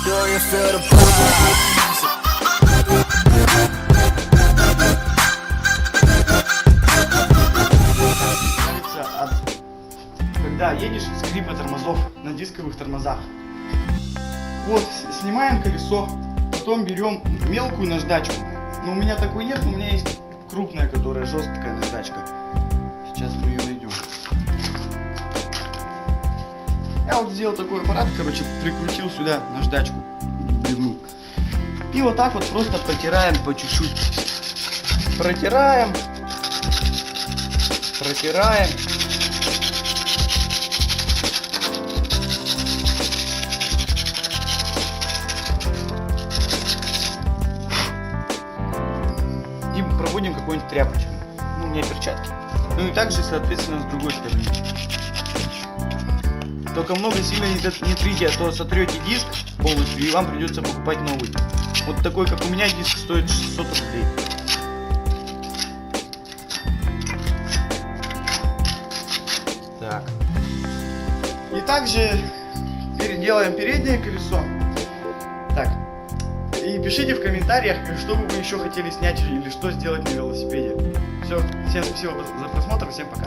Do you feel the pulse? Когда едешь, скрипа тормозов на дисковых тормозах. Вот, снимаем колесо, потом берем мелкую наждачку. Но у меня такой нет, но у меня есть крупная, которая жесткая наждачка. Сейчас мы ее найдем. Я вот сделал такой аппарат, короче, прикрутил сюда наждачку. И вот так вот просто протираем по чуть-чуть. Протираем. Протираем. И проводим какой-нибудь тряпочкой. Ну, у меня перчатки. Ну и также, соответственно, с другой стороны. Только много сильно не трите, а то сотрете диск полностью, и вам придется покупать новый. Вот такой, как у меня, диск стоит 600 рублей. Так. И также делаем переднее колесо. Так. И пишите в комментариях, что бы вы еще хотели снять или что сделать на велосипеде. Все, всем спасибо за просмотр, всем пока.